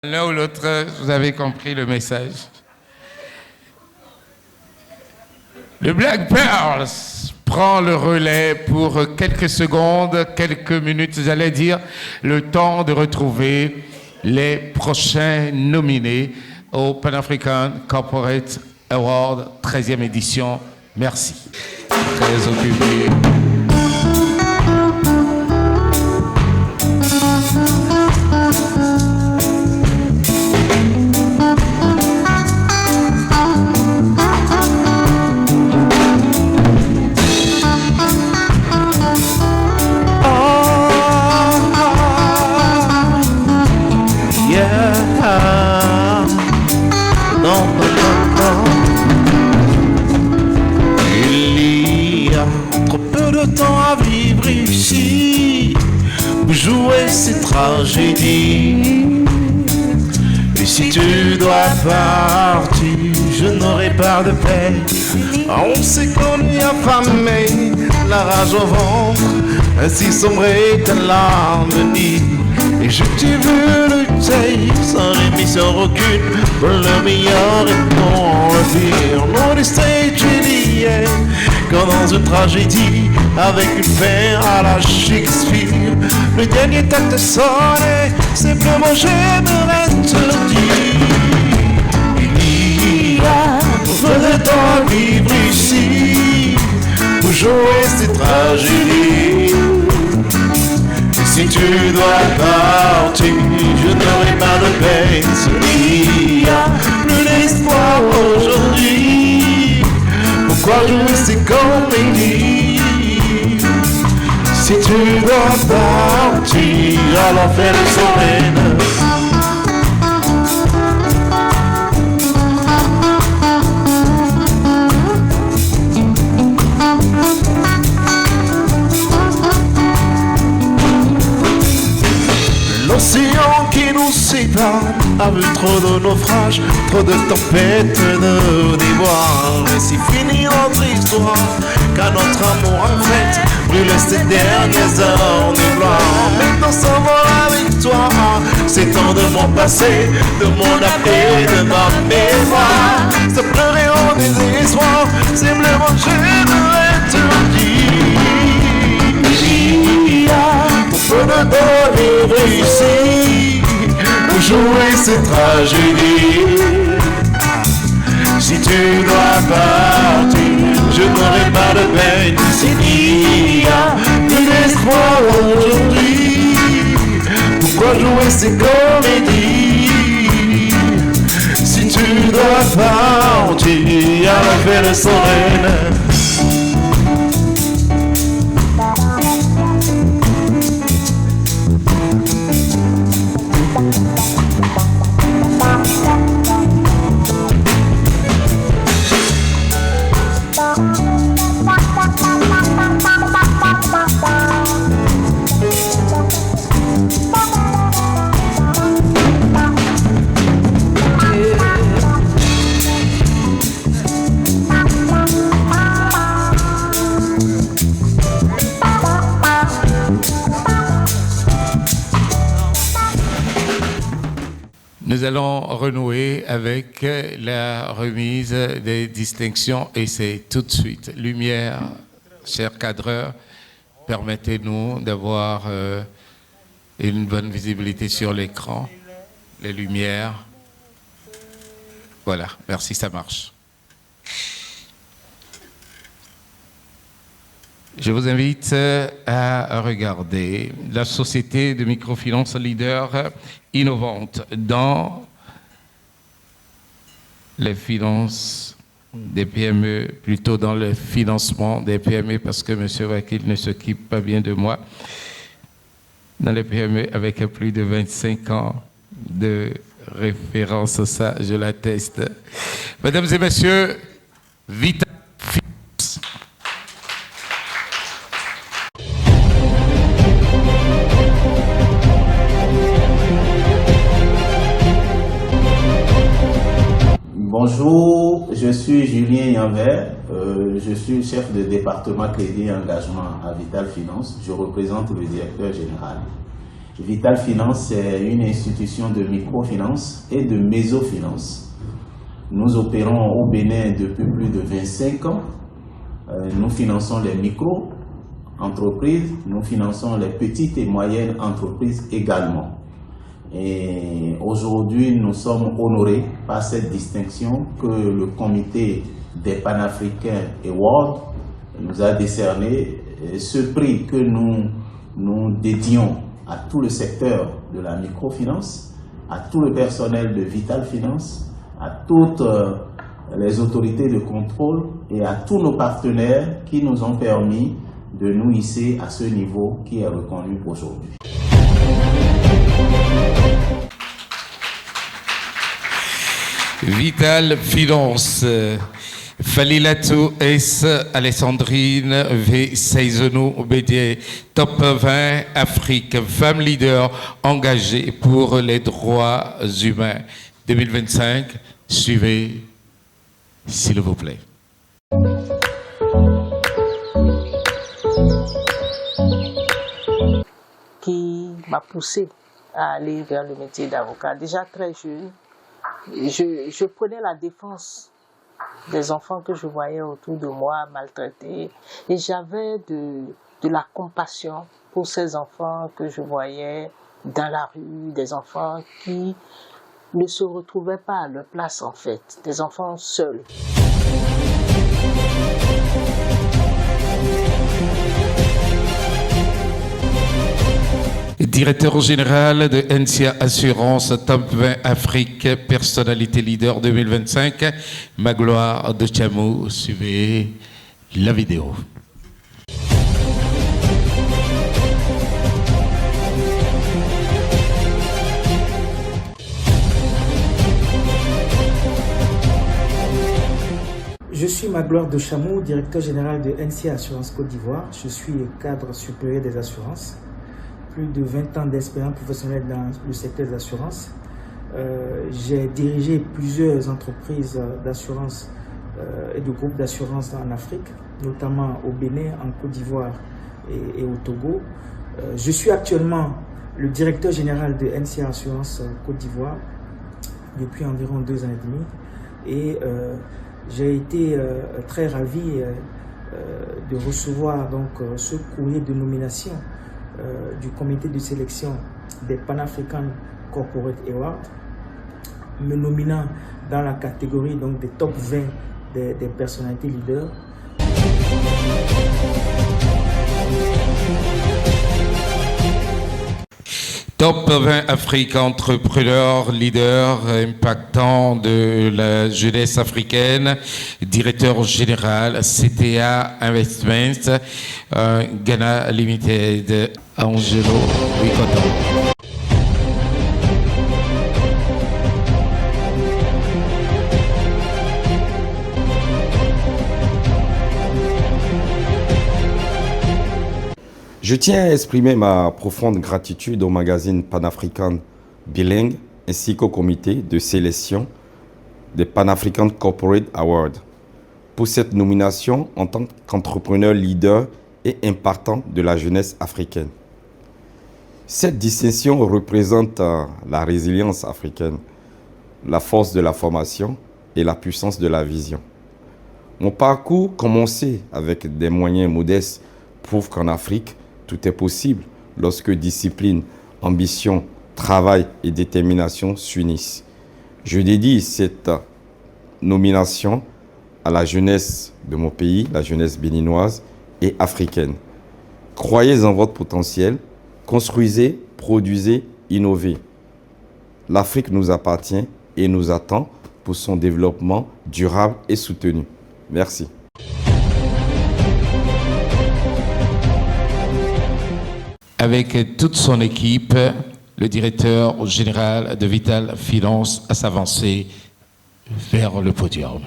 L'un ou l'autre, vous avez compris le message. Le Black Pearls prend le relais pour quelques secondes, quelques minutes, j'allais dire, le temps de retrouver les prochains nominés au Pan African Corporate Award 13e édition. Merci. Très occupé. Jouer ces tragédies. Et si tu dois partir, je n'aurai pas de peine. On s'est connu affamé, la rage au ventre, ainsi sombré que l'avenir. Et je t'ai vu lutter sans rémission aucune pour le meilleur et pour le pire. Mon stage est lié comme dans une tragédie avec une fin à la Shakespeare. Le dernier acte sonné, simplement j'aimerais te dire. Il y a peu de temps à vivre ici pour jouer ces tragédies. Et si tu dois partir, je n'aurai pas de peine. Il y a plus d'espoir aujourd'hui. Pourquoi jouer ces comédies? Si tu dois partir, alors fais le soleil. L'océan qui nous sépare a vu trop de naufrages, trop de tempêtes, de déboires. Et c'est fini notre histoire, car notre amour en fait brûle ces dernières heures de gloire. Maintenant s'envole la victoire, c'est tant de mon passé, de mon appel, de ma mémoire. Se pleurer au désespoir, simplement j'aimerais te dire. Il y a peu de temps vivre ici pour jouer ces tragédies. Si tu dois partir, je n'aurai pas de peine. S'il y a plus d'espoir aujourd'hui, pourquoi jouer ces comédies? Si tu dois partir, alors fais le soleil. Nous allons renouer avec la remise des distinctions et c'est tout de suite. Lumière, chers cadreurs, permettez-nous d'avoir une bonne visibilité sur l'écran. Les lumières. Voilà, merci, ça marche. Je vous invite à regarder la société de microfinance leader innovante dans les finances des PME, plutôt dans le financement des PME, parce que M. Wakil ne s'occupe pas bien de moi, dans les PME avec plus de 25 ans de référence, ça je l'atteste. Mesdames et messieurs, Vita. Bonjour, je suis Julien Yanvert, je suis chef de département crédit et engagement à Vital Finance, je représente le directeur général. Vital Finance est une institution de microfinance et de mésofinance. Nous opérons au Bénin depuis plus de 25 ans. Nous finançons les micro-entreprises, nous finançons les petites et moyennes entreprises également. Et aujourd'hui, nous sommes honorés par cette distinction que le comité des Panafricains Awards nous a décerné. Ce prix que nous dédions à tout le secteur de la microfinance, à tout le personnel de Vital Finance, à toutes les autorités de contrôle et à tous nos partenaires qui nous ont permis de nous hisser à ce niveau qui est reconnu aujourd'hui. Vital Finance, Falilatou S, Alessandrine V, Seizonou Bédier, Top 20 Afrique, femme leader engagée pour les droits humains 2025. Suivez, s'il vous plaît. Qui m'a poussé à aller vers le métier d'avocat. Déjà très jeune, je prenais la défense des enfants que je voyais autour de moi maltraités et j'avais de la compassion pour ces enfants que je voyais dans la rue, des enfants qui ne se retrouvaient pas à leur place en fait, des enfants seuls. Directeur général de NCA Assurance Top 20 Afrique, personnalité leader 2025, Magloire de Chamou. Suivez la vidéo. Je suis Magloire de Chamou, directeur général de NCA Assurance Côte d'Ivoire. Je suis cadre supérieur des assurances. Plus de 20 ans d'expérience professionnelle dans le secteur des assurances. J'ai dirigé plusieurs entreprises d'assurance et de groupes d'assurance en Afrique, notamment au Bénin, en Côte d'Ivoire et au Togo. Je suis actuellement le directeur général de NCA Assurance Côte d'Ivoire depuis environ 2 ans et demi. Et j'ai été très ravi de recevoir donc, ce courrier de nomination du comité de sélection des Pan-African Corporate Awards, me nominant dans la catégorie donc, des top 20 des personnalités leaders. Top 20 Afrique, entrepreneur, leader impactant de la jeunesse africaine, directeur général CTA Investments, Ghana Limited, Angelo Wikoto. Je tiens à exprimer ma profonde gratitude au magazine Pan-African Bilingue ainsi qu'au comité de sélection des Pan-African Corporate Awards pour cette nomination en tant qu'entrepreneur leader et impactant de la jeunesse africaine. Cette distinction représente la résilience africaine, la force de la formation et la puissance de la vision. Mon parcours, commencé avec des moyens modestes, prouve qu'en Afrique, tout est possible lorsque discipline, ambition, travail et détermination s'unissent. Je dédie cette nomination à la jeunesse de mon pays, la jeunesse béninoise et africaine. Croyez en votre potentiel, construisez, produisez, innovez. L'Afrique nous appartient et nous attend pour son développement durable et soutenu. Merci. Avec toute son équipe, le directeur général de Vital Finance à s'avancer vers le podium.